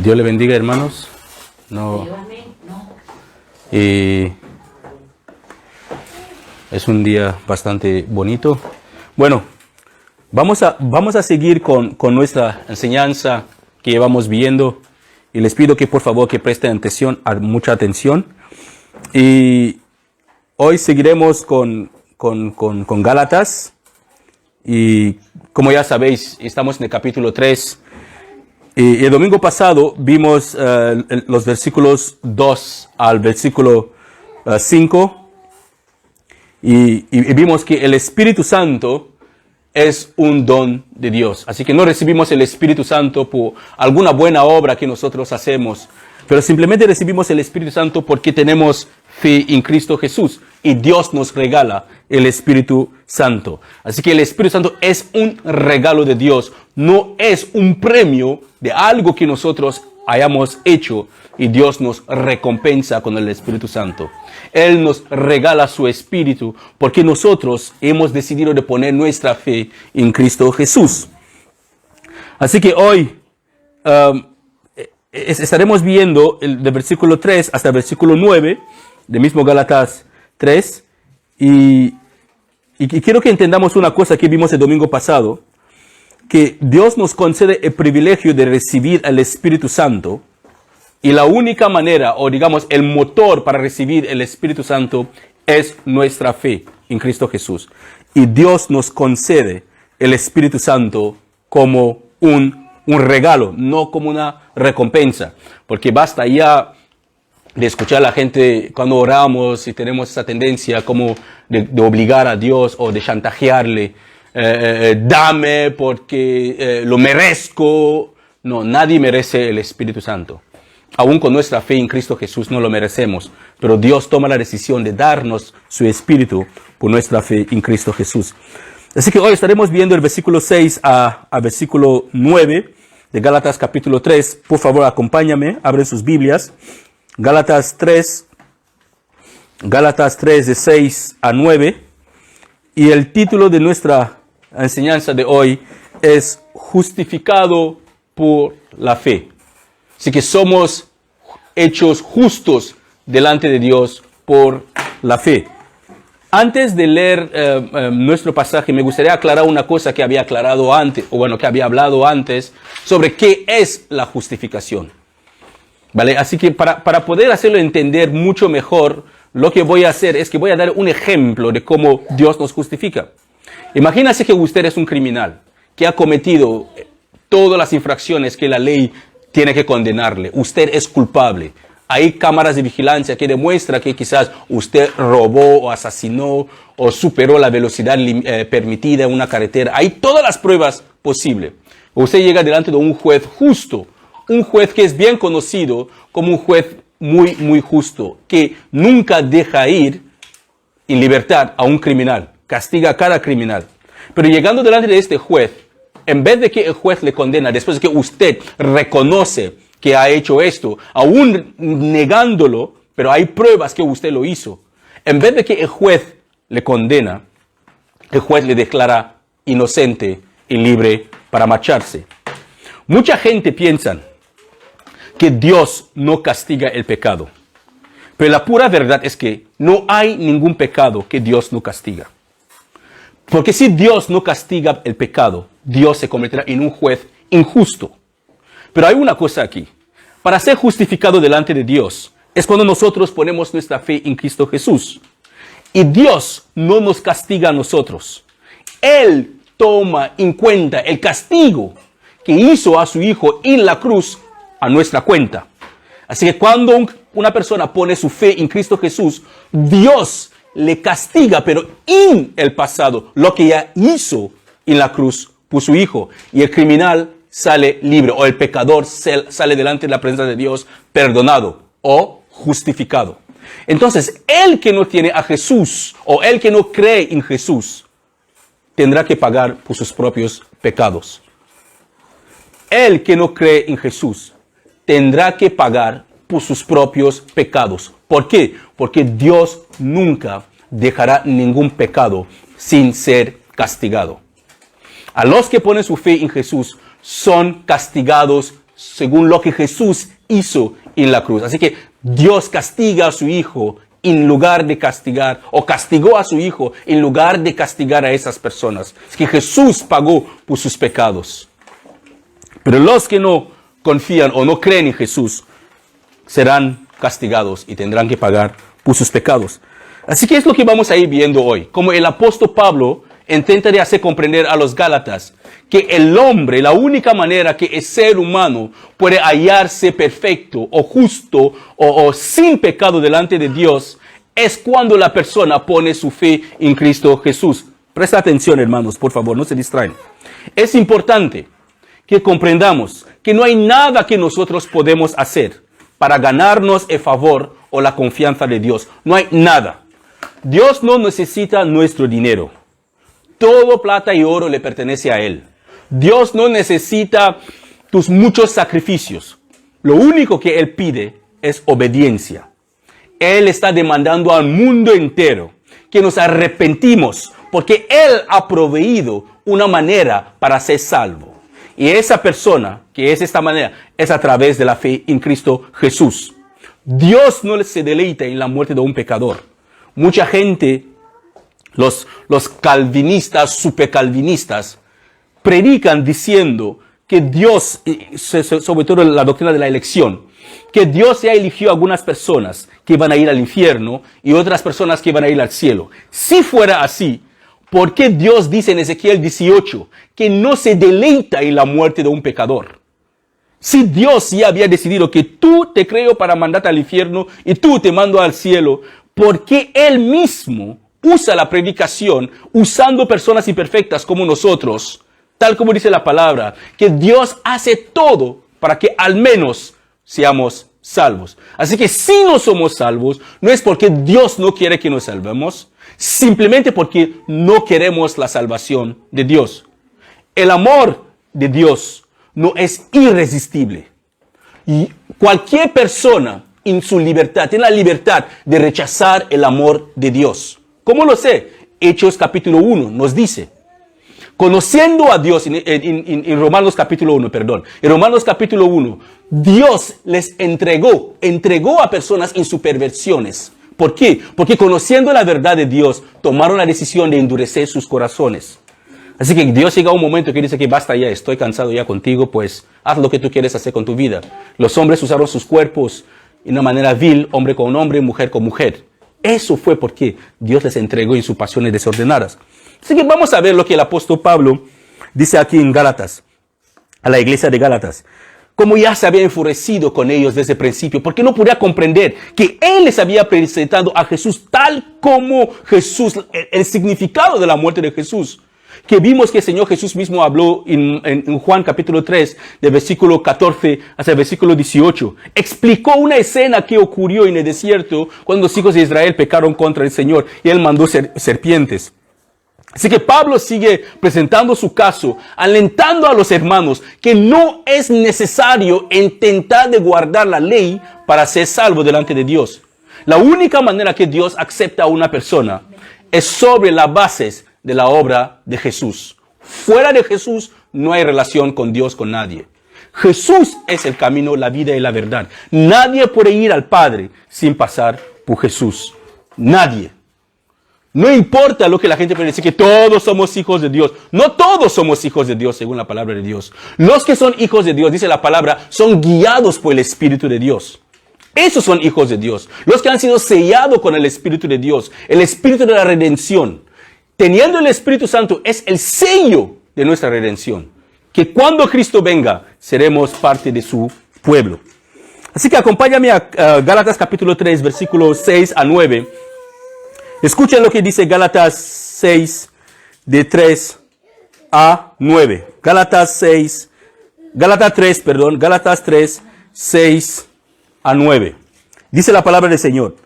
Dios le bendiga, hermanos. Es un día bastante bonito. Bueno, vamos a seguir con nuestra enseñanza que llevamos viendo. Y les pido que por favor que presten mucha atención. Y hoy seguiremos con Gálatas. Y como ya sabéis, estamos en el capítulo 3. Y el domingo pasado vimos los versículos 2 al versículo 5. Y vimos que el Espíritu Santo es un don de Dios. Así que no recibimos el Espíritu Santo por alguna buena obra que nosotros hacemos, pero simplemente recibimos el Espíritu Santo porque tenemos fe en Cristo Jesús. Y Dios nos regala el Espíritu Santo. Así que el Espíritu Santo es un regalo de Dios. No es un premio de algo que nosotros hayamos hecho y Dios nos recompensa con el Espíritu Santo. Él nos regala su Espíritu porque nosotros hemos decidido de poner nuestra fe en Cristo Jesús. Así que hoy estaremos viendo del versículo 3 hasta el versículo 9 del mismo Gálatas 3 y quiero que entendamos una cosa que vimos el domingo pasado, que Dios nos concede el privilegio de recibir el Espíritu Santo y la única manera, o digamos el motor para recibir el Espíritu Santo es nuestra fe en Cristo Jesús. Y Dios nos concede el Espíritu Santo como un regalo, no como una recompensa, porque basta ya de escuchar a la gente cuando oramos y tenemos esa tendencia como de obligar a Dios o de chantajearle, dame porque lo merezco. No, nadie merece el Espíritu Santo. Aún con nuestra fe en Cristo Jesús no lo merecemos, pero Dios toma la decisión de darnos su Espíritu por nuestra fe en Cristo Jesús. Así que hoy estaremos viendo el versículo 6 a versículo 9 de Gálatas capítulo 3. Por favor, acompáñame, abren sus Biblias. Gálatas 3 de 6 a 9. Y el título de nuestra enseñanza de hoy es Justificado por la fe. Así que somos hechos justos delante de Dios por la fe. Antes de leer nuestro pasaje, me gustaría aclarar una cosa que había aclarado antes, que había hablado antes, sobre qué es la justificación. ¿Vale? Así que para poder hacerlo entender mucho mejor, lo que voy a hacer es que voy a dar un ejemplo de cómo Dios nos justifica. Imagínese que usted es un criminal que ha cometido todas las infracciones que la ley tiene que condenarle. Usted es culpable. Hay cámaras de vigilancia que demuestran que quizás usted robó o asesinó o superó la velocidad permitida en una carretera. Hay todas las pruebas posibles. Usted llega delante de un juez justo, un juez que es bien conocido como un juez muy, muy justo, que nunca deja ir en libertad a un criminal, castiga a cada criminal. Pero llegando delante de este juez, en vez de que el juez le condena, después de que usted reconoce que ha hecho esto, aún negándolo, pero hay pruebas que usted lo hizo, en vez de que el juez le condena, el juez le declara inocente y libre para marcharse. Mucha gente piensa que Dios no castiga el pecado. Pero la pura verdad es que no hay ningún pecado que Dios no castiga. Porque si Dios no castiga el pecado, Dios se convertirá en un juez injusto. Pero hay una cosa aquí. Para ser justificado delante de Dios es cuando nosotros ponemos nuestra fe en Cristo Jesús. Y Dios no nos castiga a nosotros. Él toma en cuenta el castigo que hizo a su Hijo en la cruz a nuestra cuenta. Así que cuando una persona pone su fe en Cristo Jesús, Dios le castiga, pero en el pasado, lo que ya hizo en la cruz por su Hijo. Y el criminal sale libre, o el pecador sale delante de la presencia de Dios perdonado o justificado. Entonces, el que no tiene a Jesús, o el que no cree en Jesús, tendrá que pagar por sus propios pecados. El que no cree en Jesús tendrá que pagar por sus propios pecados. ¿Por qué? Porque Dios nunca dejará ningún pecado sin ser castigado. A los que ponen su fe en Jesús son castigados según lo que Jesús hizo en la cruz. Así que Dios castiga a su Hijo en lugar de castigar, o castigó a su Hijo en lugar de castigar a esas personas. Es que Jesús pagó por sus pecados. Pero los que no confían o no creen en Jesús serán castigados y tendrán que pagar por sus pecados. Así que es lo que vamos a ir viendo hoy. Como el apóstol Pablo intenta de hacer comprender a los Gálatas que el hombre, la única manera que el ser humano puede hallarse perfecto o justo o sin pecado delante de Dios es cuando la persona pone su fe en Cristo Jesús. Presta atención, hermanos, por favor, no se distraen. Es importante que comprendamos que no hay nada que nosotros podemos hacer para ganarnos el favor o la confianza de Dios. No hay nada. Dios no necesita nuestro dinero. Todo plata y oro le pertenece a Él. Dios no necesita tus muchos sacrificios. Lo único que Él pide es obediencia. Él está demandando al mundo entero que nos arrepentimos porque Él ha proveído una manera para ser salvo. Y esa persona, que es esta manera, es a través de la fe en Cristo Jesús. Dios no se deleita en la muerte de un pecador. Mucha gente, los calvinistas, supercalvinistas, predican diciendo que Dios, sobre todo la doctrina de la elección, que Dios ya eligió a algunas personas que van a ir al infierno y otras personas que van a ir al cielo. Si fuera así, ¿por qué Dios dice en Ezequiel 18 que no se deleita en la muerte de un pecador? Si Dios ya había decidido que tú te creo para mandarte al infierno y tú te mando al cielo, ¿por qué Él mismo usa la predicación usando personas imperfectas como nosotros? Tal como dice la palabra, que Dios hace todo para que al menos seamos salvos. Así que si no somos salvos, no es porque Dios no quiere que nos salvemos, simplemente porque no queremos la salvación de Dios. El amor de Dios no es irresistible. Y cualquier persona en su libertad tiene la libertad de rechazar el amor de Dios. ¿Cómo lo sé? Hechos capítulo 1 nos dice. Conociendo a Dios, en Romanos capítulo 1, perdón. En Romanos capítulo 1, Dios les entregó a personas en sus perversiones. ¿Por qué? Porque conociendo la verdad de Dios, tomaron la decisión de endurecer sus corazones. Así que Dios llega a un momento que dice que basta ya, estoy cansado ya contigo, pues haz lo que tú quieres hacer con tu vida. Los hombres usaron sus cuerpos de una manera vil, hombre con hombre, mujer con mujer. Eso fue porque Dios les entregó en sus pasiones desordenadas. Así que vamos a ver lo que el apóstol Pablo dice aquí en Gálatas, a la iglesia de Gálatas. Como ya se había enfurecido con ellos desde el principio, porque no podía comprender que Él les había presentado a Jesús tal como Jesús, el significado de la muerte de Jesús. Que vimos que el Señor Jesús mismo habló en Juan capítulo 3, del versículo 14 hasta el versículo 18. Explicó una escena que ocurrió en el desierto cuando los hijos de Israel pecaron contra el Señor y Él mandó serpientes. Así que Pablo sigue presentando su caso, alentando a los hermanos que no es necesario intentar de guardar la ley para ser salvo delante de Dios. La única manera que Dios acepta a una persona es sobre las bases de la obra de Jesús. Fuera de Jesús no hay relación con Dios, con nadie. Jesús es el camino, la vida y la verdad. Nadie puede ir al Padre sin pasar por Jesús. Nadie. No importa lo que la gente puede decir, que todos somos hijos de Dios. No todos somos hijos de Dios, según la palabra de Dios. Los que son hijos de Dios, dice la palabra, son guiados por el Espíritu de Dios. Esos son hijos de Dios. Los que han sido sellados con el Espíritu de Dios, el Espíritu de la redención. Teniendo el Espíritu Santo es el sello de nuestra redención. Que cuando Cristo venga, seremos parte de su pueblo. Así que acompáñame a Gálatas capítulo 3, versículos 6 a 9. Escuchen lo que dice Gálatas 6, de 3 a 9. Gálatas 3, 6 a 9. Dice la palabra del Señor.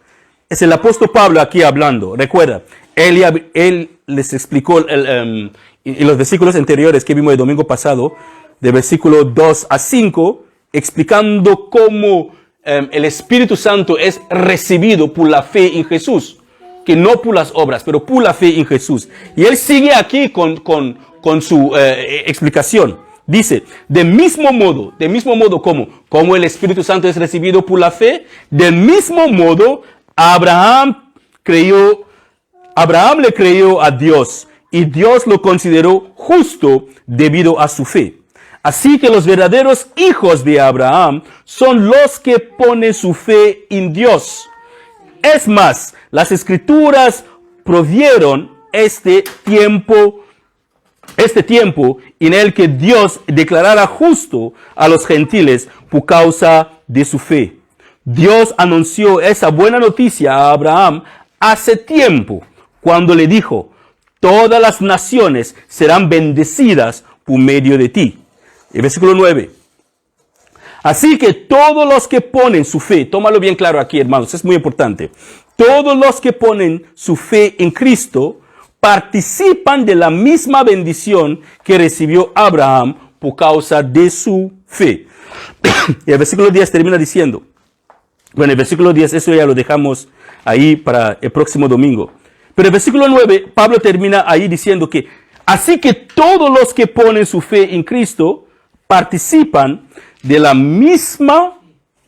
Es el apóstol Pablo aquí hablando. Recuerda, él les explicó en los versículos anteriores que vimos el domingo pasado, de versículo 2 a 5, explicando cómo el Espíritu Santo es recibido por la fe en Jesús. Que no por las obras, pero por la fe en Jesús. Y él sigue aquí con su explicación. Dice, del mismo modo como el Espíritu Santo es recibido por la fe, del mismo modo Abraham le creyó a Dios y Dios lo consideró justo debido a su fe. Así que los verdaderos hijos de Abraham son los que ponen su fe en Dios. Es más, las Escrituras provieron este tiempo en el que Dios declarara justo a los gentiles por causa de su fe. Dios anunció esa buena noticia a Abraham hace tiempo, cuando le dijo, todas las naciones serán bendecidas por medio de ti. El versículo 9. Así que todos los que ponen su fe, tómalo bien claro aquí, hermanos, es muy importante. Todos los que ponen su fe en Cristo participan de la misma bendición que recibió Abraham por causa de su fe. Y el versículo 10 termina diciendo, bueno, el versículo 10, eso ya lo dejamos ahí para el próximo domingo. Pero el versículo 9, Pablo termina ahí diciendo que, así que todos los que ponen su fe en Cristo participan de la misma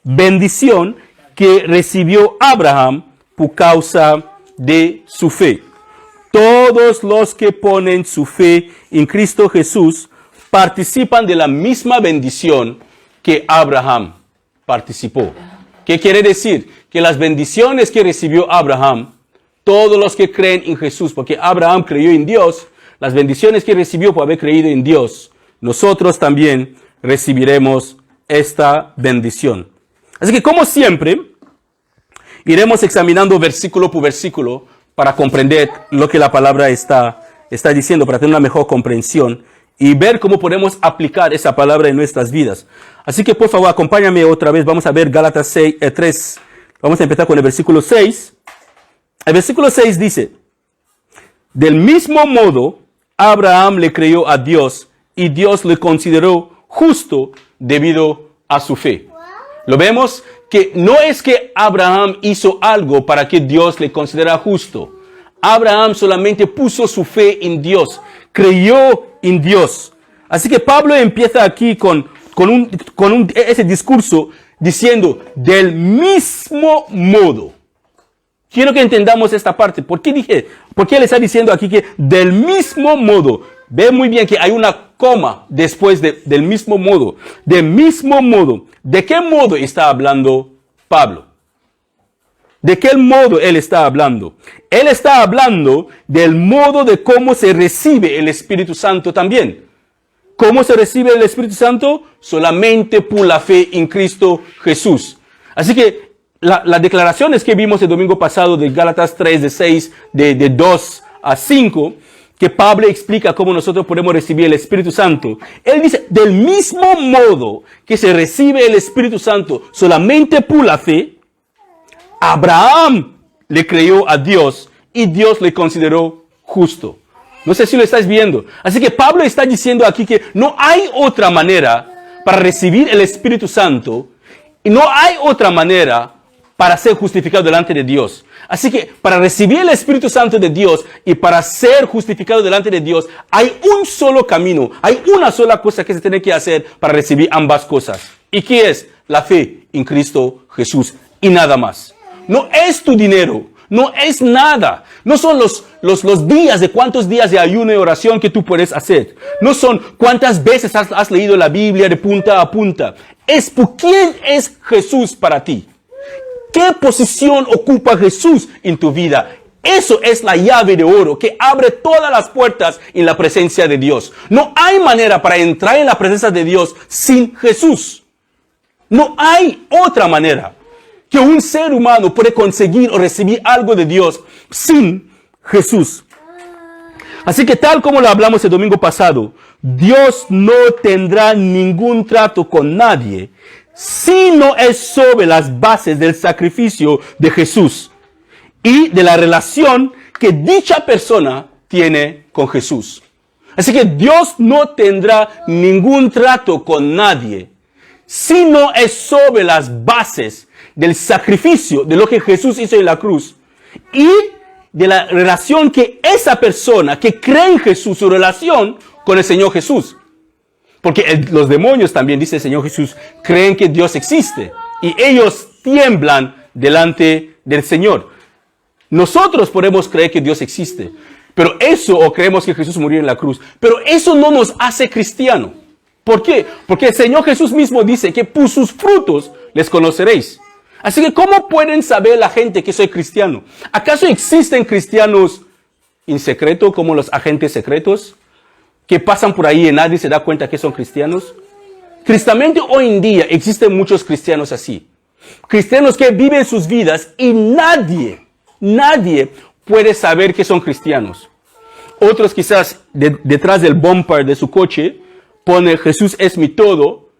bendición que recibió Abraham por causa de su fe. Todos los que ponen su fe en Cristo Jesús participan de la misma bendición que Abraham participó. ¿Qué quiere decir? Que las bendiciones que recibió Abraham, todos los que creen en Jesús, porque Abraham creyó en Dios, las bendiciones que recibió por haber creído en Dios, nosotros también recibiremos esta bendición. Así que, como siempre, iremos examinando versículo por versículo para comprender lo que la palabra está diciendo, para tener una mejor comprensión y ver cómo podemos aplicar esa palabra en nuestras vidas. Así que, por favor, acompáñame otra vez. Vamos a ver Gálatas 3. Vamos a empezar con el versículo 6. El versículo 6 dice, del mismo modo, Abraham le creyó a Dios y Dios le consideró justo debido a su fe. ¿Lo vemos? Que no es que Abraham hizo algo para que Dios le considerara justo. Abraham solamente puso su fe en Dios, creyó en Dios. Así que Pablo empieza aquí con ese discurso diciendo, del mismo modo. Quiero que entendamos esta parte. ¿Por qué él está diciendo aquí que del mismo modo? Ve muy bien que hay una coma después del mismo modo. Del mismo modo. ¿De qué modo está hablando Pablo? ¿De qué modo él está hablando? Él está hablando del modo de cómo se recibe el Espíritu Santo también. ¿Cómo se recibe el Espíritu Santo? Solamente por la fe en Cristo Jesús. Así que las declaraciones que vimos el domingo pasado de Gálatas 3, de 6, de 2 a 5, que Pablo explica cómo nosotros podemos recibir el Espíritu Santo. Él dice, del mismo modo que se recibe el Espíritu Santo solamente por la fe, Abraham le creyó a Dios y Dios le consideró justo. No sé si lo estáis viendo. Así que Pablo está diciendo aquí que no hay otra manera para recibir el Espíritu Santo y no hay otra manera para ser justificado delante de Dios. Así que para recibir el Espíritu Santo de Dios y para ser justificado delante de Dios, hay un solo camino, hay una sola cosa que se tiene que hacer para recibir ambas cosas. ¿Y qué es? La fe en Cristo Jesús y nada más. No es tu dinero, no es nada. No son los días de cuántos días de ayuno y oración que tú puedes hacer. No son cuántas veces has leído la Biblia de punta a punta. Es por quién es Jesús para ti. ¿Qué posición ocupa Jesús en tu vida? Eso es la llave de oro que abre todas las puertas en la presencia de Dios. No hay manera para entrar en la presencia de Dios sin Jesús. No hay otra manera que un ser humano puede conseguir o recibir algo de Dios sin Jesús. Así que tal como lo hablamos el domingo pasado, Dios no tendrá ningún trato con nadie si no es sobre las bases del sacrificio de Jesús y de la relación que dicha persona tiene con Jesús. Así que Dios no tendrá ningún trato con nadie si no es sobre las bases del sacrificio de lo que Jesús hizo en la cruz y de la relación que esa persona que cree en Jesús, su relación con el Señor Jesús. Porque los demonios también, dice el Señor Jesús, creen que Dios existe. Y ellos tiemblan delante del Señor. Nosotros podemos creer que Dios existe. Pero eso, o creemos que Jesús murió en la cruz. Pero eso no nos hace cristiano. ¿Por qué? Porque el Señor Jesús mismo dice que por sus frutos les conoceréis. Así que, ¿cómo pueden saber la gente que soy cristiano? ¿Acaso existen cristianos en secreto, como los agentes secretos, que pasan por ahí y nadie se da cuenta que son cristianos? Tristemente, hoy en día existen muchos cristianos así. Cristianos que viven sus vidas y nadie puede saber que son cristianos. Otros quizás detrás del bumper de su coche pone Jesús es mi todo,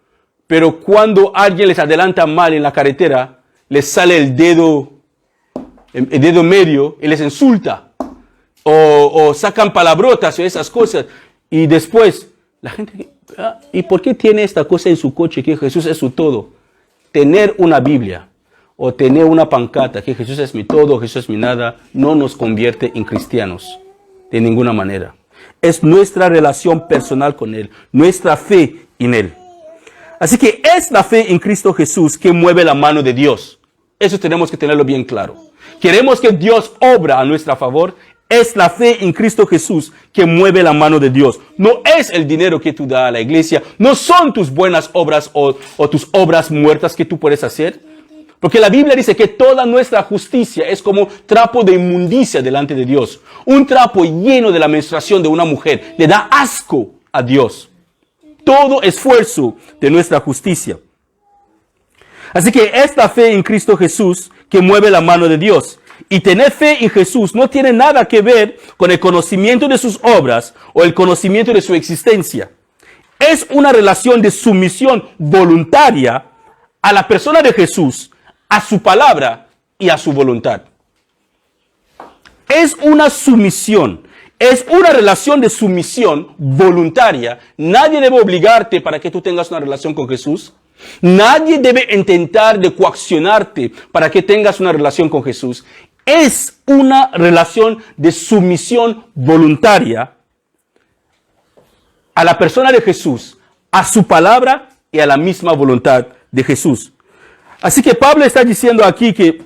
pero cuando alguien les adelanta mal en la carretera, les sale el dedo medio y les insulta. O sacan palabrotas o esas cosas. Y después, la gente, ¿y por qué tiene esta cosa en su coche que Jesús es su todo? Tener una Biblia o tener una pancarta que Jesús es mi todo, Jesús es mi nada, no nos convierte en cristianos de ninguna manera. Es nuestra relación personal con Él, nuestra fe en Él. Así que es la fe en Cristo Jesús que mueve la mano de Dios. Eso tenemos que tenerlo bien claro. Queremos que Dios obra a nuestro favor. Es la fe en Cristo Jesús que mueve la mano de Dios. No es el dinero que tú das a la iglesia. No son tus buenas obras o tus obras muertas que tú puedes hacer. Porque la Biblia dice que toda nuestra justicia es como trapo de inmundicia delante de Dios. Un trapo lleno de la menstruación de una mujer le da asco a Dios. Todo esfuerzo de nuestra justicia. Así que es la fe en Cristo Jesús que mueve la mano de Dios. Y tener fe en Jesús no tiene nada que ver con el conocimiento de sus obras o el conocimiento de su existencia. Es una relación de sumisión voluntaria a la persona de Jesús, a su palabra y a su voluntad. Es una sumisión, es una relación de sumisión voluntaria. Nadie debe obligarte para que tú tengas una relación con Jesús. Nadie debe intentar de coaccionarte para que tengas una relación con Jesús. Es una relación de sumisión voluntaria a la persona de Jesús, a su palabra y a la misma voluntad de Jesús. Así que Pablo está diciendo aquí que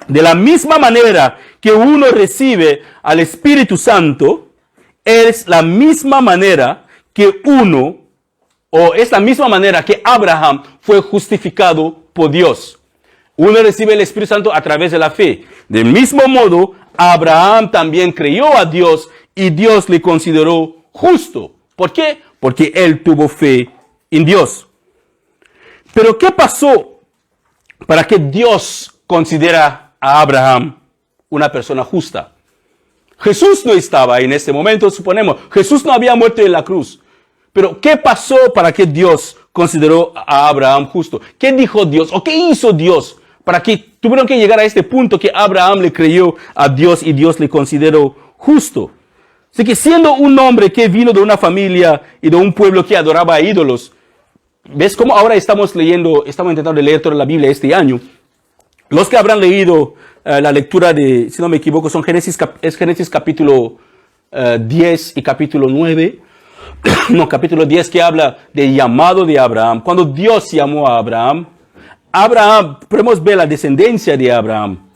de la misma manera que uno recibe al Espíritu Santo, es la misma manera que es la misma manera que Abraham fue justificado por Dios. Uno recibe el Espíritu Santo a través de la fe. Del mismo modo, Abraham también creyó a Dios y Dios le consideró justo. ¿Por qué? Porque él tuvo fe en Dios. Pero ¿qué pasó para que Dios considera a Abraham una persona justa? Jesús no estaba en este momento, suponemos. Jesús no había muerto en la cruz. Pero ¿qué pasó para que Dios consideró a Abraham justo? ¿Qué dijo Dios o qué hizo Dios para que tuvieron que llegar a este punto que Abraham le creyó a Dios y Dios le consideró justo? Así que siendo un hombre que vino de una familia y de un pueblo que adoraba a ídolos, ¿ves cómo ahora estamos intentando leer toda la Biblia este año? Los que habrán leído la lectura de, si no me equivoco, son Génesis capítulo 10 y capítulo 9. No, capítulo 10 que habla del llamado de Abraham. Cuando Dios llamó a Abraham, podemos ver la descendencia de Abraham.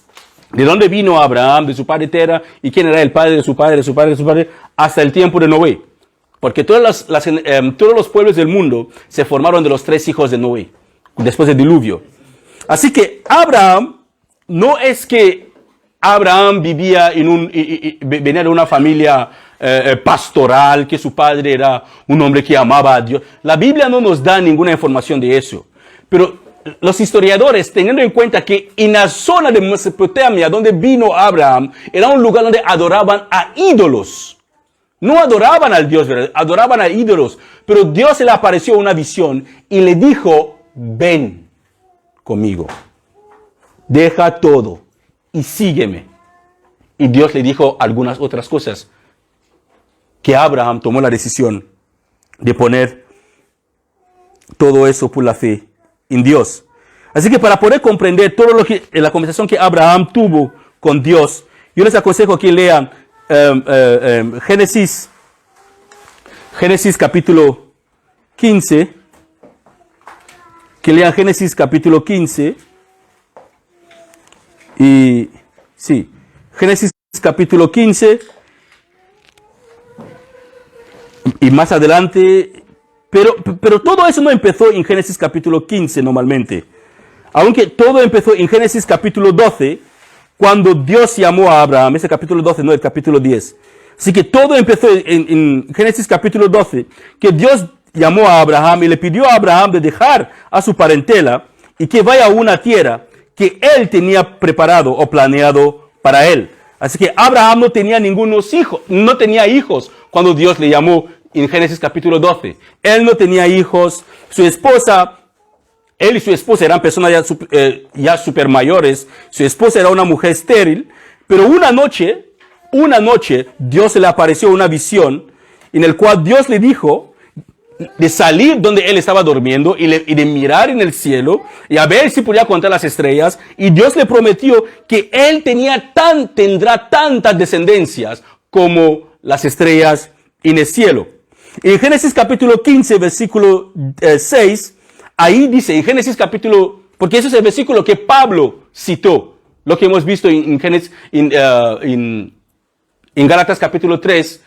¿De dónde vino Abraham? De su padre Tera. ¿Y quién era el padre de su padre, de su padre, de su padre? Hasta el tiempo de Noé. Porque todos los pueblos del mundo se formaron de los 3 hijos de Noé, después del diluvio. Así que Abraham, no es que Abraham venía de una familia pastoral, que su padre era un hombre que amaba a Dios. La Biblia no nos da ninguna información de eso. Pero los historiadores, teniendo en cuenta que en la zona de Mesopotamia, donde vino Abraham, era un lugar donde adoraban a ídolos. No adoraban al Dios, ¿verdad? Adoraban a ídolos. Pero Dios se le apareció en una visión y le dijo, ven conmigo. Deja todo y sígueme. Y Dios le dijo algunas otras cosas. Que Abraham tomó la decisión de poner todo eso por la fe en Dios. Así que para poder comprender todo la conversación que Abraham tuvo con Dios, yo les aconsejo que lean Génesis capítulo 15, que lean Génesis capítulo 15, y sí, Génesis capítulo 15, y más adelante, pero todo eso no empezó en Génesis capítulo 15 normalmente, aunque todo empezó en Génesis capítulo 12, cuando Dios llamó a Abraham, ese capítulo 12, no el capítulo 10. Así que todo empezó en Génesis capítulo 12, que Dios llamó a Abraham y le pidió a Abraham de dejar a su parentela y que vaya a una tierra que él tenía preparado o planeado para él. Así que Abraham no tenía ningunos hijos, no tenía hijos cuando Dios le llamó en Génesis capítulo 12. Él no tenía hijos, su esposa, él y su esposa eran personas ya super mayores, su esposa era una mujer estéril, pero una noche, Dios se le apareció una visión en el cual Dios le dijo de salir donde él estaba durmiendo y de mirar en el cielo y a ver si podía contar las estrellas, y Dios le prometió que él tendrá tantas descendencias como las estrellas en el cielo. En Génesis capítulo 15, versículo 6, ahí dice, en Génesis capítulo, porque ese es el versículo que Pablo citó, lo que hemos visto en Gálatas capítulo 3,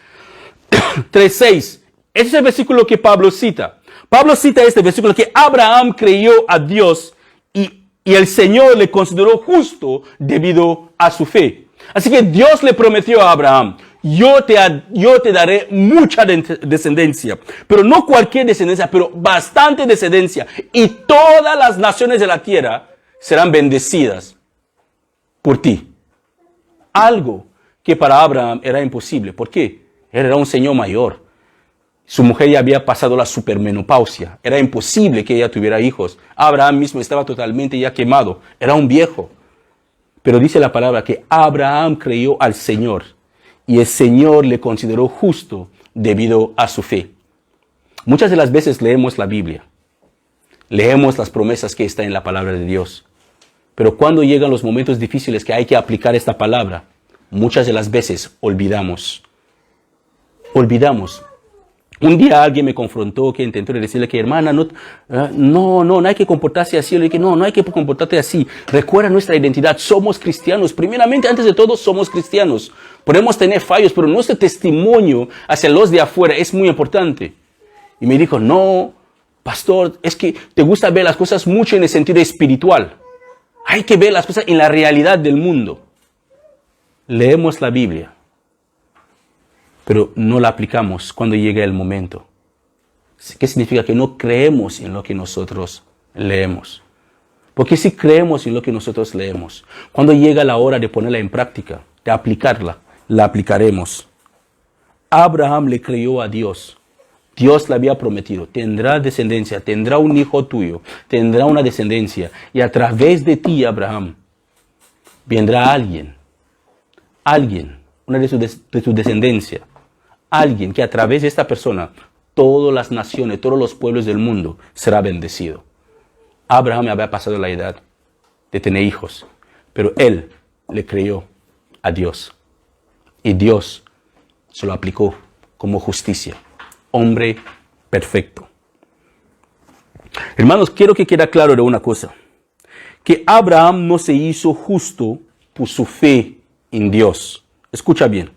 3:6. Ese es el versículo que Pablo cita. Pablo cita este versículo que Abraham creyó a Dios y el Señor le consideró justo debido a su fe. Así que Dios le prometió a Abraham, yo te daré mucha descendencia, pero no cualquier descendencia, pero bastante descendencia, y todas las naciones de la tierra serán bendecidas por ti. Algo que para Abraham era imposible. ¿Por qué? Él era un señor mayor. Su mujer ya había pasado la supermenopausia. Era imposible que ella tuviera hijos. Abraham mismo estaba totalmente ya quemado. Era un viejo. Pero dice la palabra que Abraham creyó al Señor y el Señor le consideró justo debido a su fe. Muchas de las veces leemos la Biblia. Leemos las promesas que están en la palabra de Dios. Pero cuando llegan los momentos difíciles que hay que aplicar esta palabra, muchas de las veces olvidamos. Olvidamos. Un día alguien me confrontó que intentó decirle que, hermana, no hay que comportarse así. Le dije, no hay que comportarte así. Recuerda nuestra identidad. Somos cristianos. Primeramente, antes de todo, somos cristianos. Podemos tener fallos, pero nuestro testimonio hacia los de afuera es muy importante. Y me dijo, no, pastor, es que te gusta ver las cosas mucho en el sentido espiritual. Hay que ver las cosas en la realidad del mundo. Leemos la Biblia, pero no la aplicamos cuando llega el momento. ¿Qué significa? Que no creemos en lo que nosotros leemos. Porque si creemos en lo que nosotros leemos, cuando llega la hora de ponerla en práctica, de aplicarla, la aplicaremos. Abraham le creyó a Dios. Dios le había prometido, tendrá descendencia, tendrá un hijo tuyo, tendrá una descendencia, y a través de ti, Abraham, vendrá alguien, una de su descendencia, alguien que a través de esta persona, todas las naciones, todos los pueblos del mundo será bendecido. Abraham había pasado la edad de tener hijos, pero él le creyó a Dios. Y Dios se lo aplicó como justicia. Hombre perfecto. Hermanos, quiero que quede claro de una cosa. Que Abraham no se hizo justo por su fe en Dios. Escucha bien.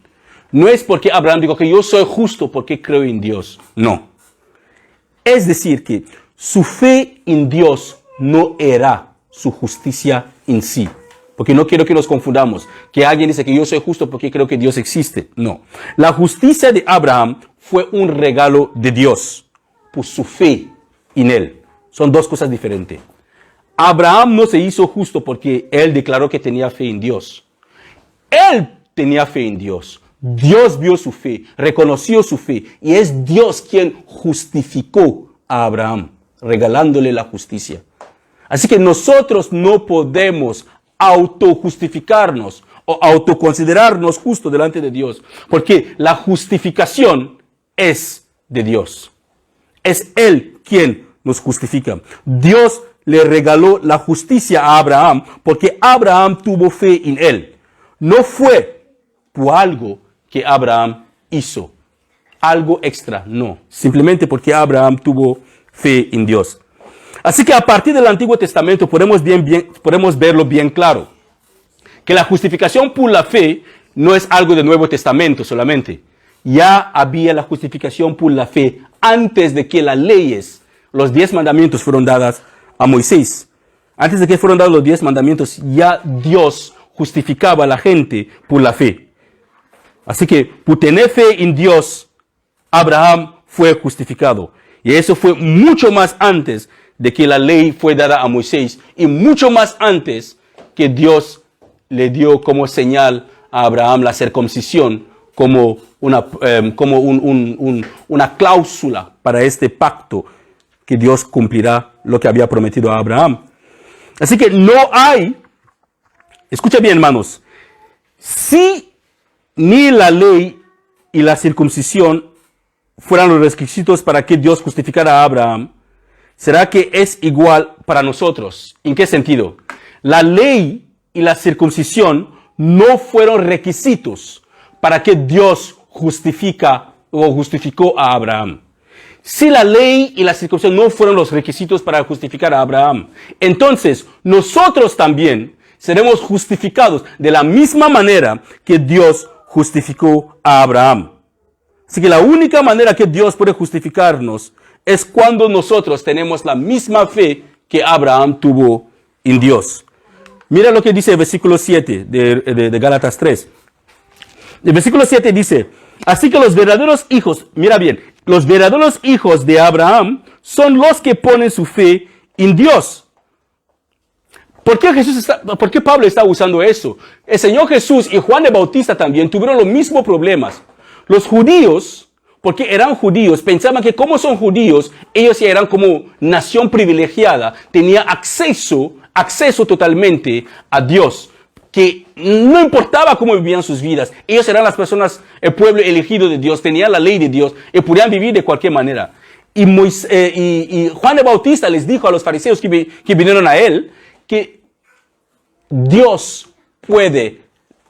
No es porque Abraham dijo que yo soy justo porque creo en Dios. No. Es decir que su fe en Dios no era su justicia en sí. Porque no quiero que nos confundamos. Que alguien dice que yo soy justo porque creo que Dios existe. No. La justicia de Abraham fue un regalo de Dios por su fe en él. Son dos cosas diferentes. Abraham no se hizo justo porque él declaró que tenía fe en Dios. Él tenía fe en Dios. Dios vio su fe, reconoció su fe, y es Dios quien justificó a Abraham, regalándole la justicia. Así que nosotros no podemos autojustificarnos o autoconsiderarnos justos delante de Dios, porque la justificación es de Dios. Es Él quien nos justifica. Dios le regaló la justicia a Abraham porque Abraham tuvo fe en Él. No fue por algo que Abraham hizo. algo extra, no. Simplemente porque Abraham tuvo fe en Dios. Así que a partir del Antiguo Testamento podemos verlo bien claro. Que la justificación por la fe no es algo del Nuevo Testamento solamente. Ya había la justificación por la fe antes de que las leyes, los 10 mandamientos fueron dadas a Moisés. Antes de que fueron dados los 10 mandamientos, ya Dios justificaba a la gente por la fe. Así que por tener fe en Dios, Abraham fue justificado. Y eso fue mucho más antes de que la ley fue dada a Moisés y mucho más antes que Dios le dio como señal a Abraham la circuncisión como una cláusula para este pacto que Dios cumplirá lo que había prometido a Abraham. Así que no hay, escucha bien hermanos, si ni la ley y la circuncisión fueran los requisitos para que Dios justificara a Abraham, ¿será que es igual para nosotros? ¿En qué sentido? La ley y la circuncisión no fueron requisitos para que Dios justificó a Abraham. Si la ley y la circuncisión no fueron los requisitos para justificar a Abraham, entonces nosotros también seremos justificados de la misma manera que Dios justificó a Abraham. Así que la única manera que Dios puede justificarnos es cuando nosotros tenemos la misma fe que Abraham tuvo en Dios. Mira lo que dice el versículo 7 de Gálatas 3. El versículo 7 dice, así que los verdaderos hijos, mira bien, los verdaderos hijos de Abraham son los que ponen su fe en Dios. ¿Por qué Pablo está usando eso? El Señor Jesús y Juan el Bautista también tuvieron los mismos problemas. Los judíos, porque eran judíos, pensaban que como son judíos, ellos ya eran como nación privilegiada, tenían acceso totalmente a Dios, que no importaba cómo vivían sus vidas, ellos eran las personas, el pueblo elegido de Dios, tenían la ley de Dios y podían vivir de cualquier manera. Y Juan el Bautista les dijo a los fariseos que vinieron a él, que Dios puede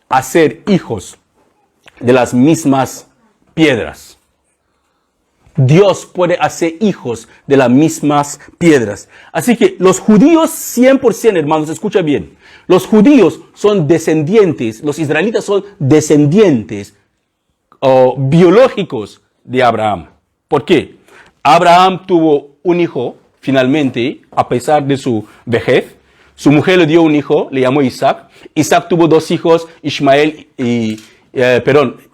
hacer hijos de las mismas piedras. Dios puede hacer hijos de las mismas piedras. Así que los judíos 100%, hermanos, escucha bien. Los judíos son descendientes, los israelitas son descendientes biológicos de Abraham. ¿Por qué? Abraham tuvo un hijo, finalmente, a pesar de su vejez. Su mujer le dio un hijo, le llamó Isaac. Isaac tuvo 2 hijos,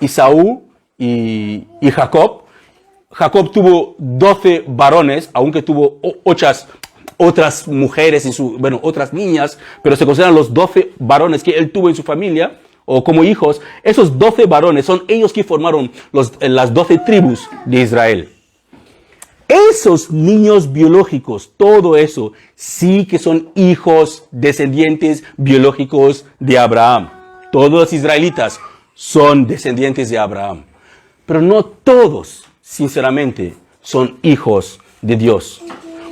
Esaú y Jacob. Jacob tuvo 12 varones, aunque tuvo otras mujeres otras niñas, pero se consideran los 12 varones que él tuvo en su familia, o como hijos. Esos 12 varones son ellos que formaron las 12 tribus de Israel. Esos niños biológicos, todo eso, sí que son hijos, descendientes biológicos de Abraham. Todos los israelitas son descendientes de Abraham. Pero no todos, sinceramente, son hijos de Dios.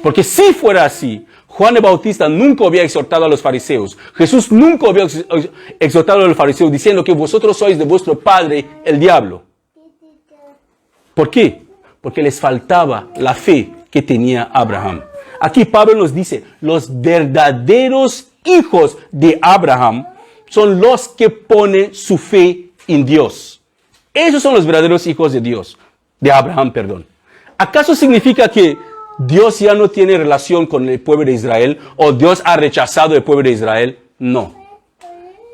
Porque si fuera así, Juan el Bautista nunca había exhortado a los fariseos. Jesús nunca había exhortado a los fariseos diciendo que vosotros sois de vuestro padre, el diablo. ¿Por qué? Porque les faltaba la fe que tenía Abraham. Aquí Pablo nos dice, los verdaderos hijos de Abraham son los que ponen su fe en Dios. Esos son los verdaderos hijos de Abraham, perdón. ¿Acaso significa que Dios ya no tiene relación con el pueblo de Israel o Dios ha rechazado el pueblo de Israel? No.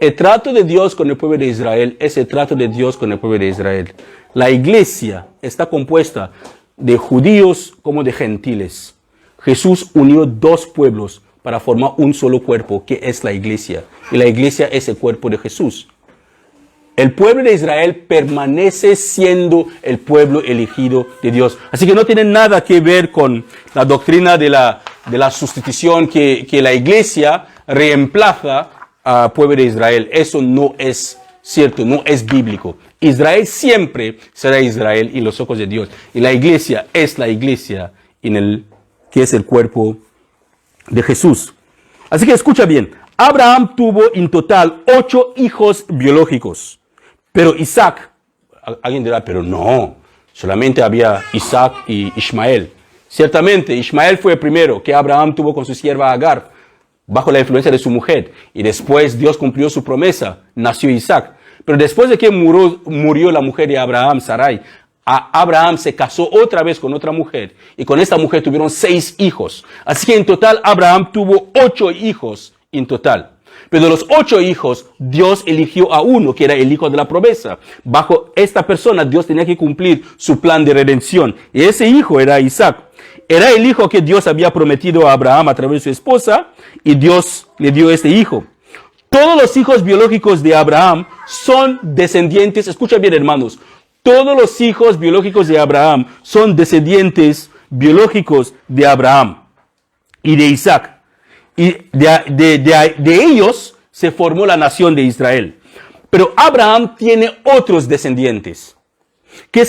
El trato de Dios con el pueblo de Israel es el trato de Dios con el pueblo de Israel. La iglesia está compuesta de judíos como de gentiles. Jesús unió 2 pueblos para formar un solo cuerpo, que es la iglesia. Y la iglesia es el cuerpo de Jesús. El pueblo de Israel permanece siendo el pueblo elegido de Dios. Así que no tiene nada que ver con la doctrina de la sustitución que la iglesia reemplaza al pueblo de Israel. Eso no es cierto, no es bíblico. Israel siempre será Israel en los ojos de Dios. Y la iglesia es la iglesia que es el cuerpo de Jesús. Así que escucha bien. Abraham tuvo en total 8 hijos biológicos. Pero Isaac, alguien dirá, pero no, Solamente había Isaac y Ismael. Ciertamente, Ismael fue el primero que Abraham tuvo con su sierva Agar, bajo la influencia de su mujer. Y después Dios cumplió su promesa, nació Isaac. Pero después de que murió la mujer de Abraham, Sarai, Abraham se casó otra vez con otra mujer. Y con esta mujer tuvieron 6 hijos. Así que en total Abraham tuvo 8 hijos en total. Pero de los 8 hijos, Dios eligió a uno, que era el hijo de la promesa. Bajo esta persona, Dios tenía que cumplir su plan de redención. Y ese hijo era Isaac. Era el hijo que Dios había prometido a Abraham a través de su esposa, y Dios le dio este hijo. Todos los hijos biológicos de Abraham son descendientes, escucha bien hermanos, todos los hijos biológicos de Abraham son descendientes biológicos de Abraham y de Isaac. Y de ellos se formó la nación de Israel. Pero Abraham tiene otros descendientes que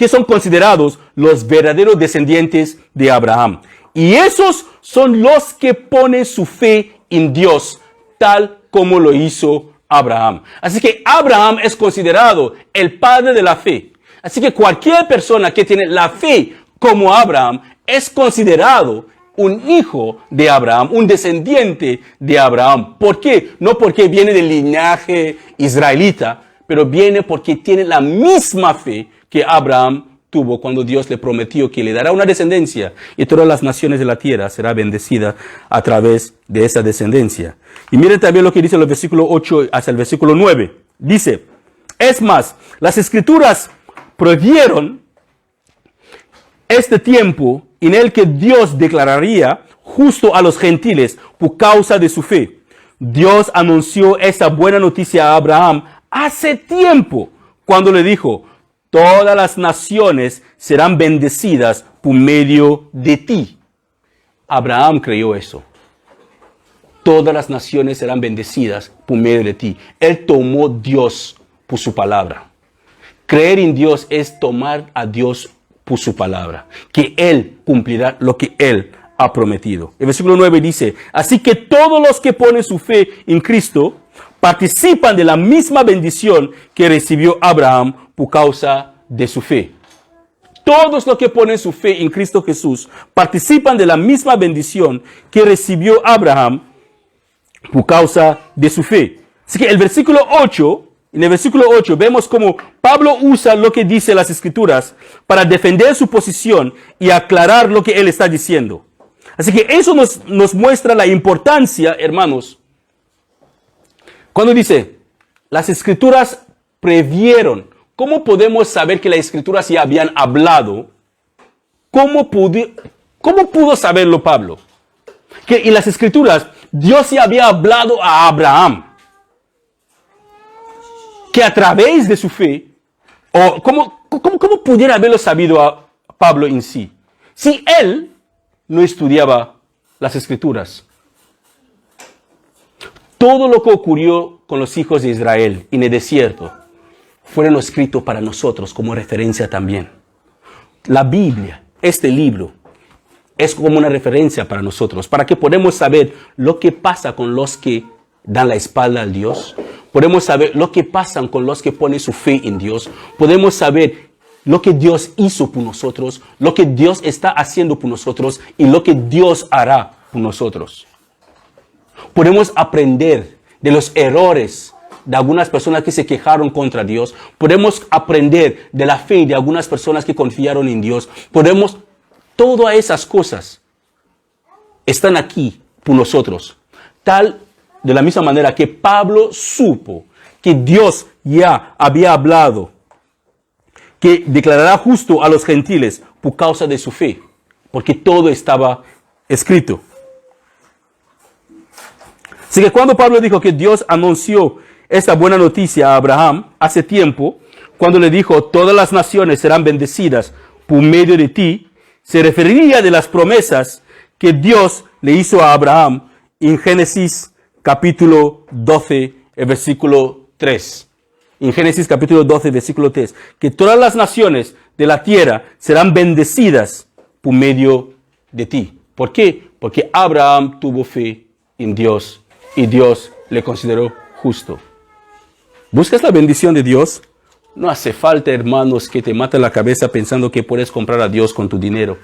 son considerados los verdaderos descendientes de Abraham. Y esos son los que ponen su fe en Dios, tal como lo hizo Abraham. Así que Abraham es considerado el padre de la fe. Así que cualquier persona que tiene la fe como Abraham es considerado un hijo de Abraham, un descendiente de Abraham. ¿Por qué? No porque viene del linaje israelita, pero viene porque tiene la misma fe que Abraham tuvo cuando Dios le prometió que le dará una descendencia y todas las naciones de la tierra serán bendecidas a través de esa descendencia. Y miren también lo que dice el versículo 8 hasta el versículo 9. Dice, es más, las escrituras previeron este tiempo en el que Dios declararía justo a los gentiles por causa de su fe. Dios anunció esta buena noticia a Abraham hace tiempo cuando le dijo, todas las naciones serán bendecidas por medio de ti. Abraham creyó eso. Todas las naciones serán bendecidas por medio de ti. Él tomó a Dios por su palabra. Creer en Dios es tomar a Dios por su palabra, que Él cumplirá lo que Él ha prometido. El versículo 9 dice, así que todos los que ponen su fe en Cristo participan de la misma bendición que recibió Abraham por causa de su fe. Todos los que ponen su fe en Cristo Jesús participan de la misma bendición que recibió Abraham por causa de su fe. Así que en el versículo 8 vemos cómo Pablo usa lo que dice las Escrituras para defender su posición y aclarar lo que él está diciendo. Así que eso nos muestra la importancia, hermanos. Cuando dice, las Escrituras previeron, ¿cómo podemos saber que las Escrituras ya habían hablado? ¿Cómo pudo saberlo Pablo? Que en las Escrituras Dios ya había hablado a Abraham. Que a través de su fe, o ¿cómo pudiera haberlo sabido a Pablo en sí? Si él no estudiaba las Escrituras. Todo lo que ocurrió con los hijos de Israel en el desierto fueron escritos para nosotros como referencia también. La Biblia, este libro, es como una referencia para nosotros, para que podamos saber lo que pasa con los que dan la espalda a Dios. Podemos saber lo que pasa con los que ponen su fe en Dios. Podemos saber lo que Dios hizo por nosotros, lo que Dios está haciendo por nosotros y lo que Dios hará por nosotros. Podemos aprender de los errores de algunas personas que se quejaron contra Dios. Podemos aprender de la fe de algunas personas que confiaron en Dios. Todas esas cosas están aquí por nosotros. De la misma manera que Pablo supo que Dios ya había hablado, que declarará justo a los gentiles por causa de su fe, porque todo estaba escrito. Así que cuando Pablo dijo que Dios anunció esta buena noticia a Abraham hace tiempo, cuando le dijo, todas las naciones serán bendecidas por medio de ti, se referiría de las promesas que Dios le hizo a Abraham en Génesis capítulo 12, el versículo 3. En Génesis capítulo 12, versículo 3, que todas las naciones de la tierra serán bendecidas por medio de ti. ¿Por qué? Porque Abraham tuvo fe en Dios y Dios le consideró justo. ¿Buscas la bendición de Dios? No hace falta, hermanos, que te mate la cabeza pensando que puedes comprar a Dios con tu dinero.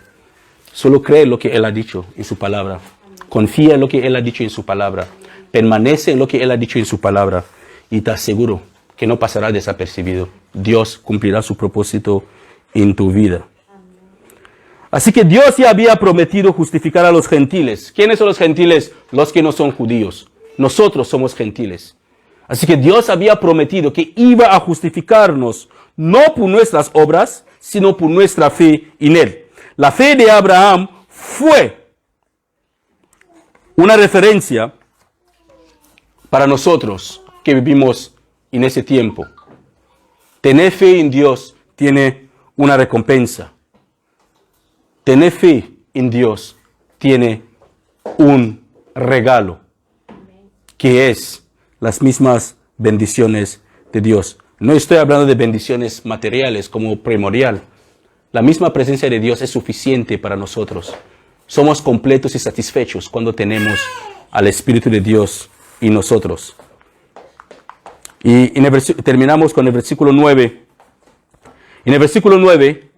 Solo cree lo que Él ha dicho en su palabra. Confía en lo que Él ha dicho en su palabra. Permanece en lo que Él ha dicho en su palabra. Y te aseguro que no pasará desapercibido. Dios cumplirá su propósito en tu vida. Así que Dios ya había prometido justificar a los gentiles. ¿Quiénes son los gentiles? Los que no son judíos. Nosotros somos gentiles. Así que Dios había prometido que iba a justificarnos no por nuestras obras, sino por nuestra fe en Él. La fe de Abraham fue una referencia para nosotros que vivimos en ese tiempo. Tener fe en Dios tiene una recompensa. Tener fe en Dios tiene un regalo, que es las mismas bendiciones de Dios. No estoy hablando de bendiciones materiales como primordial. La misma presencia de Dios es suficiente para nosotros. Somos completos y satisfechos cuando tenemos al Espíritu de Dios en nosotros. Y terminamos con el versículo 9. En el versículo 9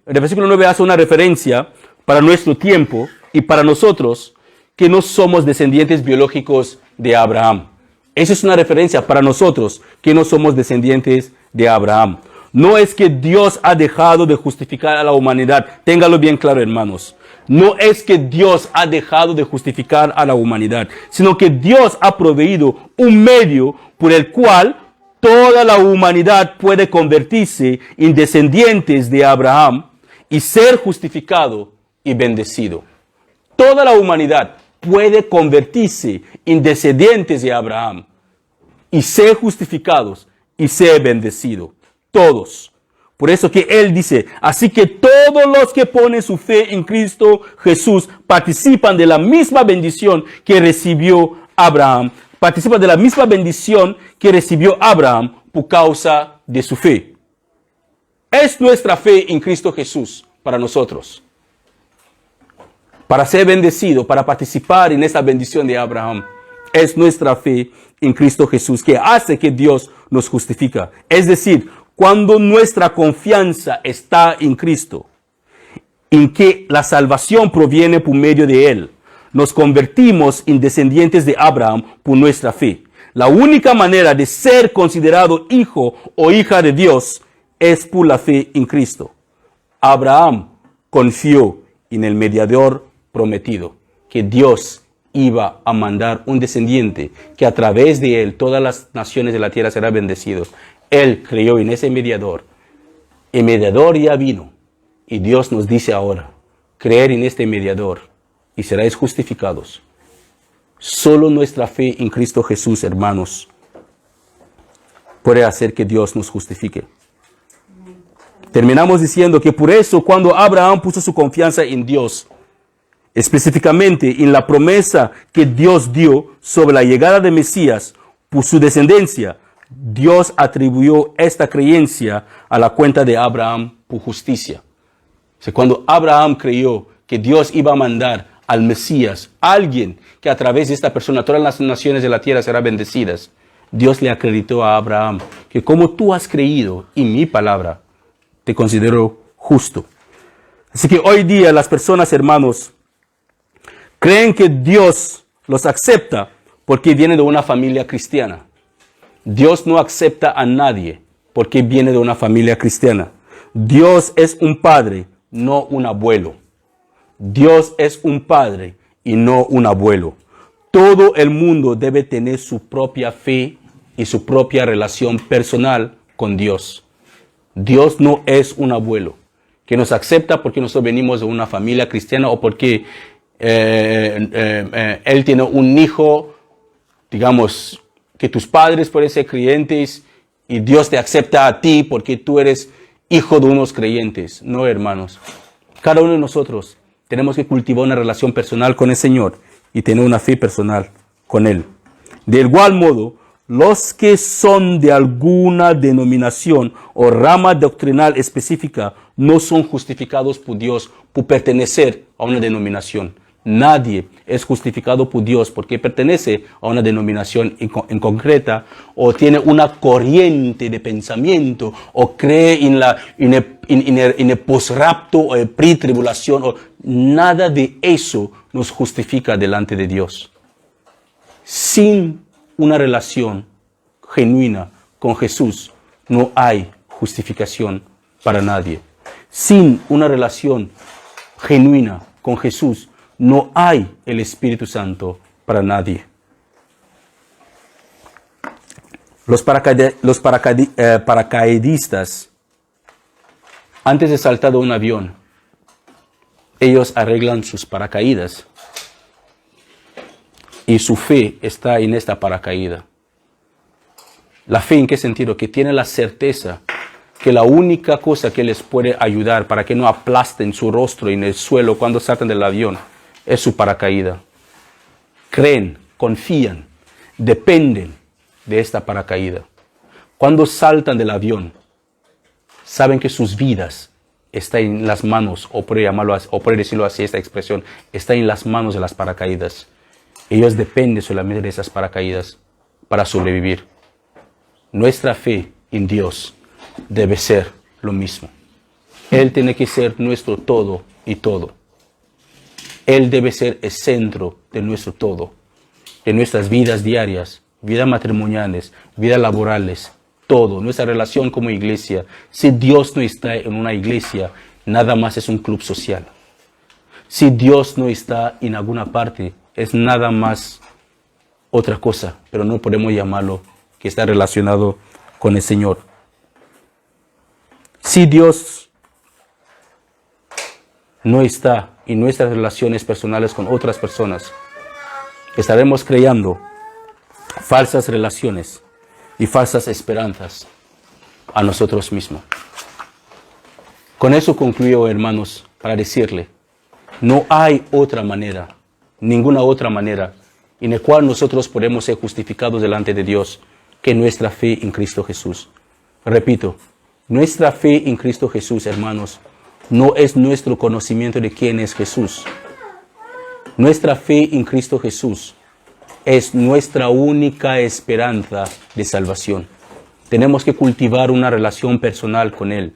hace una referencia para nuestro tiempo y para nosotros que no somos descendientes biológicos de Abraham. Esa es una referencia para nosotros que no somos descendientes de Abraham. No es que Dios ha dejado de justificar a la humanidad. Téngalo bien claro, hermanos. No es que Dios ha dejado de justificar a la humanidad, sino que Dios ha proveído un medio por el cual toda la humanidad puede convertirse en descendientes de Abraham y ser justificado y bendecido. Toda la humanidad puede convertirse en descendientes de Abraham y ser justificados y ser bendecidos. Todos. Por eso que Él dice, así que todos los que ponen su fe en Cristo Jesús participan de la misma bendición que recibió Abraham. Participan de la misma bendición que recibió Abraham por causa de su fe. Es nuestra fe en Cristo Jesús para nosotros. Para ser bendecido, para participar en esta bendición de Abraham. Es nuestra fe en Cristo Jesús que hace que Dios nos justifica. Es decir, cuando nuestra confianza está en Cristo, en que la salvación proviene por medio de Él, nos convertimos en descendientes de Abraham por nuestra fe. La única manera de ser considerado hijo o hija de Dios es por la fe en Cristo. Abraham confió en el mediador prometido, que Dios iba a mandar un descendiente, que a través de él todas las naciones de la tierra serán bendecidos. Él creyó en ese mediador. El mediador ya vino. Y Dios nos dice ahora, creer en este mediador y seréis justificados. Solo nuestra fe en Cristo Jesús, hermanos, puede hacer que Dios nos justifique. Terminamos diciendo que por eso cuando Abraham puso su confianza en Dios, específicamente en la promesa que Dios dio sobre la llegada de Mesías por su descendencia, Dios atribuyó esta creencia a la cuenta de Abraham por justicia. O sea, cuando Abraham creyó que Dios iba a mandar al Mesías, alguien que a través de esta persona todas las naciones de la tierra serán bendecidas, Dios le acreditó a Abraham que como tú has creído en mi palabra, te considero justo. Así que hoy día las personas, hermanos, creen que Dios los acepta porque viene de una familia cristiana. Dios no acepta a nadie porque viene de una familia cristiana. Dios es un padre, no un abuelo. Dios es un padre y no un abuelo. Todo el mundo debe tener su propia fe y su propia relación personal con Dios. Dios no es un abuelo que nos acepta porque nosotros venimos de una familia cristiana o porque él tiene un hijo, digamos, que tus padres pueden ser creyentes y Dios te acepta a ti porque tú eres hijo de unos creyentes. No, hermanos. Cada uno de nosotros tenemos que cultivar una relación personal con el Señor y tener una fe personal con Él. De igual modo, los que son de alguna denominación o rama doctrinal específica no son justificados por Dios por pertenecer a una denominación. Nadie es justificado por Dios porque pertenece a una denominación en concreta o tiene una corriente de pensamiento o cree en el post-rapto o el pre-tribulación. Nada de eso nos justifica delante de Dios. Sin una relación genuina con Jesús no hay justificación para nadie. Sin una relación genuina con Jesús no hay el Espíritu Santo para nadie. Los paracaidistas, antes de saltar de un avión, ellos arreglan sus paracaídas. Y su fe está en esta paracaída. ¿La fe en qué sentido? Que tiene la certeza que la única cosa que les puede ayudar para que no aplasten su rostro en el suelo cuando saltan del avión es su paracaída. Creen, confían, dependen de esta paracaída. Cuando saltan del avión, saben que sus vidas están en las manos, o por decirlo así, esta expresión, está en las manos de las paracaídas. Ellos dependen solamente de esas paracaídas para sobrevivir. Nuestra fe en Dios debe ser lo mismo. Él tiene que ser nuestro todo y todo. Él debe ser el centro de nuestro todo, de nuestras vidas diarias, vidas matrimoniales, vidas laborales, todo, nuestra relación como iglesia. Si Dios no está en una iglesia, nada más es un club social. Si Dios no está en alguna parte, es nada más otra cosa, pero no podemos llamarlo que está relacionado con el Señor. Si Dios no está en nuestras relaciones personales con otras personas, estaremos creando falsas relaciones y falsas esperanzas a nosotros mismos. Con eso concluyo, hermanos, para decirle, no hay otra manera, ninguna otra manera en la cual nosotros podemos ser justificados delante de Dios que nuestra fe en Cristo Jesús. Repito, nuestra fe en Cristo Jesús, hermanos, no es nuestro conocimiento de quién es Jesús. Nuestra fe en Cristo Jesús es nuestra única esperanza de salvación. Tenemos que cultivar una relación personal con Él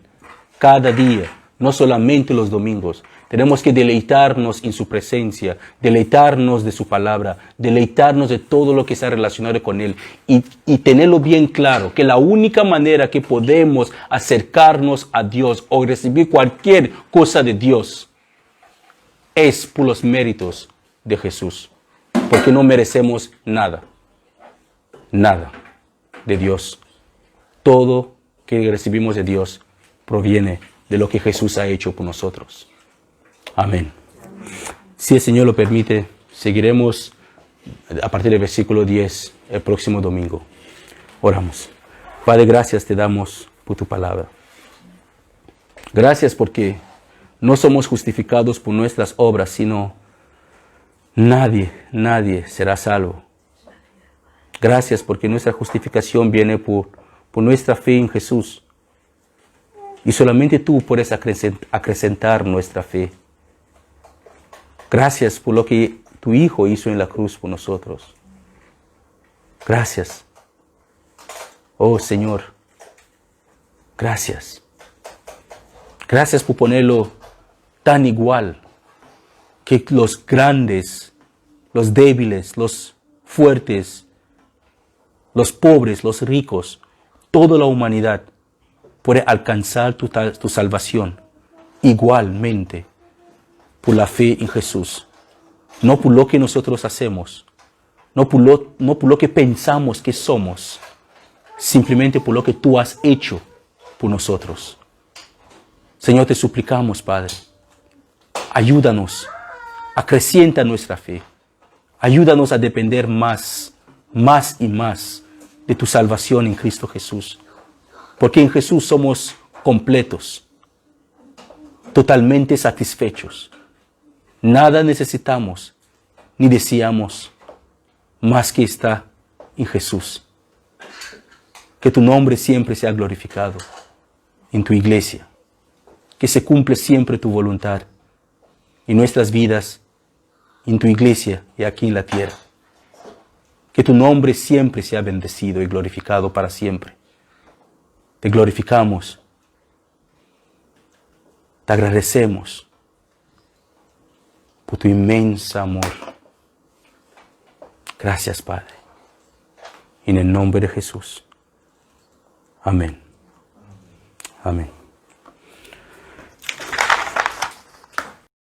cada día, no solamente los domingos. Tenemos que deleitarnos en su presencia, deleitarnos de su palabra, deleitarnos de todo lo que está relacionado con Él y tenerlo bien claro que la única manera que podemos acercarnos a Dios o recibir cualquier cosa de Dios es por los méritos de Jesús, porque no merecemos nada de Dios. Todo que recibimos de Dios proviene de lo que Jesús ha hecho por nosotros. Amén. Si el Señor lo permite, seguiremos a partir del versículo 10 el próximo domingo. Oramos. Padre, gracias te damos por tu palabra. Gracias porque no somos justificados por nuestras obras, sino nadie será salvo. Gracias porque nuestra justificación viene por nuestra fe en Jesús. Y solamente tú puedes acrecentar nuestra fe. Gracias por lo que tu Hijo hizo en la cruz por nosotros. Gracias. Oh Señor, gracias. Gracias por ponerlo tan igual que los grandes, los débiles, los fuertes, los pobres, los ricos, toda la humanidad puede alcanzar tu salvación igualmente por la fe en Jesús. No por lo que nosotros hacemos, no por lo que pensamos que somos, simplemente por lo que tú has hecho por nosotros. Señor, te suplicamos, Padre, ayúdanos, acrecienta nuestra fe, ayúdanos a depender más y más de tu salvación en Cristo Jesús, porque en Jesús somos completos, totalmente satisfechos. Nada necesitamos ni deseamos más que está en Jesús. Que tu nombre siempre sea glorificado en tu iglesia. Que se cumple siempre tu voluntad en nuestras vidas en tu iglesia y aquí en la tierra. Que tu nombre siempre sea bendecido y glorificado para siempre. Te glorificamos. Te agradecemos por tu inmenso amor. Gracias, Padre. En el nombre de Jesús. Amén. Amén.